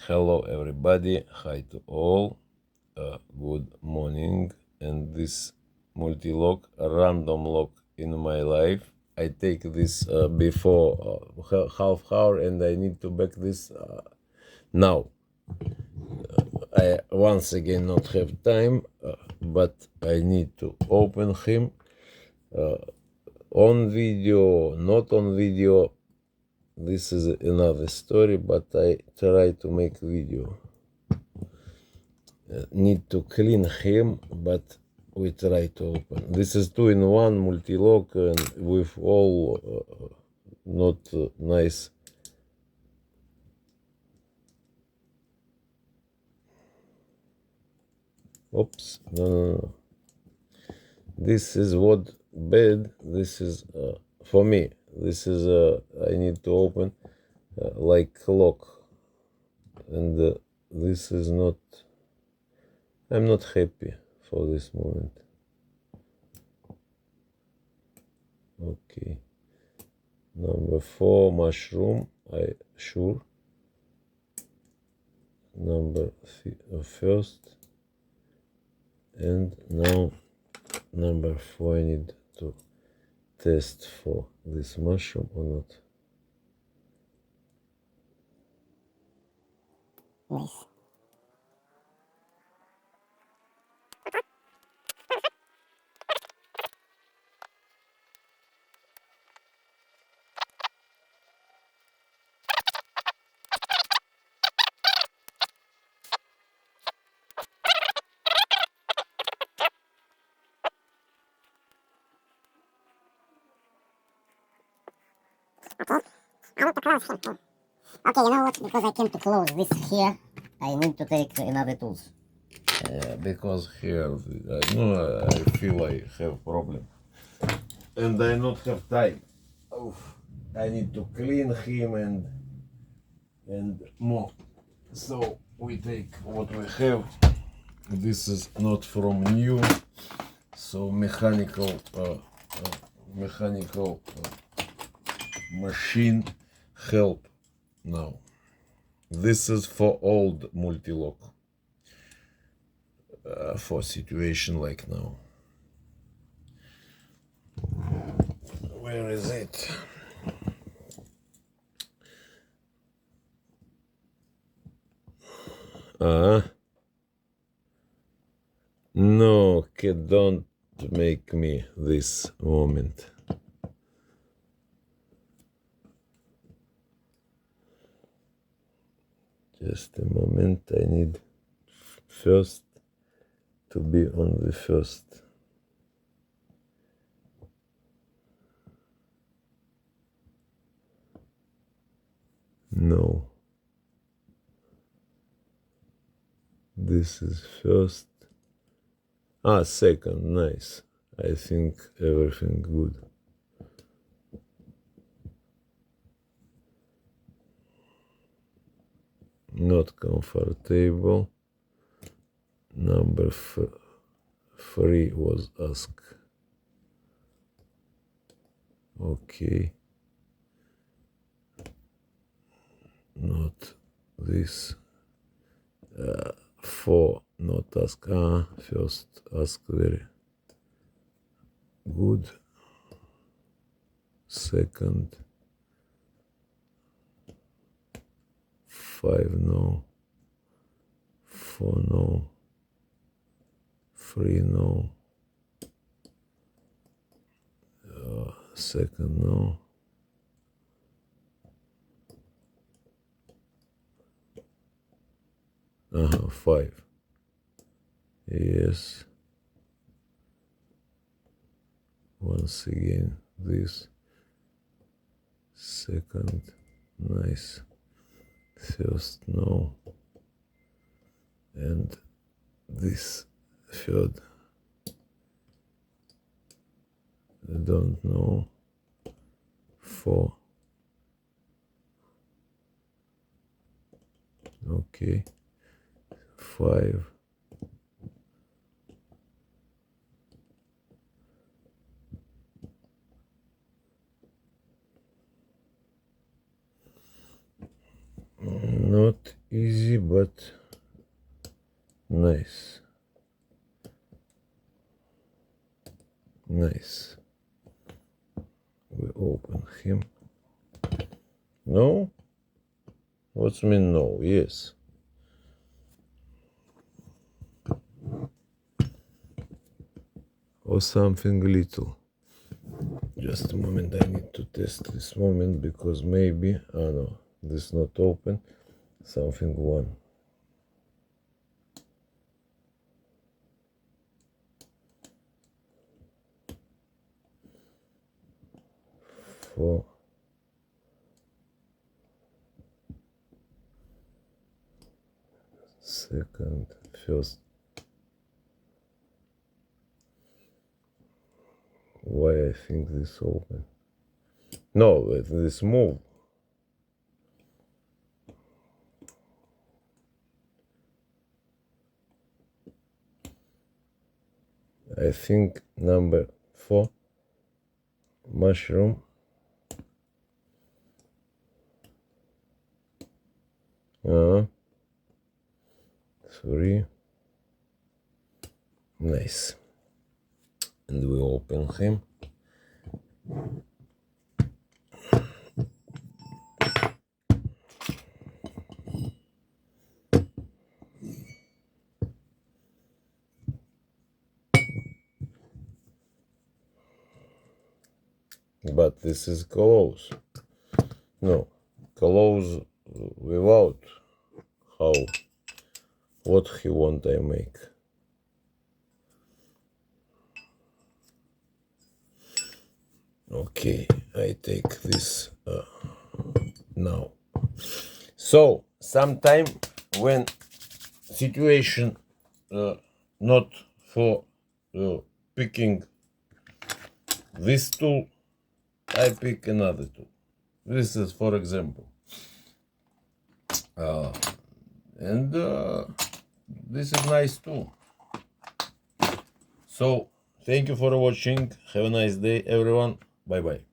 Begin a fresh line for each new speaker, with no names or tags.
Hello everybody, hi to all, good morning, and this multi-lock, random lock in my life. I take this before half hour and I need to back this now. I once again not have time, but I need to open him on video, not on video. This is another story, but I try to make video. Need to clean him, but we try to open. This is 2-in-1 multi-lock and with all not nice. Oops, no. This is what bad. This is for me. This is I need to open like lock, and this is not. I'm not happy for this moment. Okay. Number 4 mushroom. I sure. Number first, and now number 4. I need to test for this mushroom or not.
Nice. Okay, I need to close him. Okay, you know what? Because I came to close this here, I need to take another tools.
Because here, I feel I have problem, and I not have time. Oof. I need to clean him and more. So we take what we have. This is not from new, so mechanical machine help now. This is for old multi-lock, for situation like now. Where is it? No, kid, don't make me this moment. Just a moment, I need first to be on the first. No. This is first. Second, nice. I think everything good. Not comfortable. Number 3 was ask. Okay. Not this. 4 not ask. First ask very good. Second 5 no. 4 no. 3 no. Second no. Uh-huh, 5. Yes. Once again, this. Second, nice. First, no. And this third. I don't know. 4. Okay. 5. Not not easy, but nice. Nice. We open him. No? What's mean no? Yes. Or something little. Just a moment, I need to test this moment because maybe, oh no, this is not open. Something one. For second, first. Why I think this open? No, this move. I think number 4, mushroom. 3. Nice. And we open him. But this is close. No, close without how, what he want I make. Okay, I take this now. So, sometime when situation not for picking this tool, I pick another tool. This is for example. And this is nice too. So, thank you for watching. Have a nice day, everyone. Bye bye.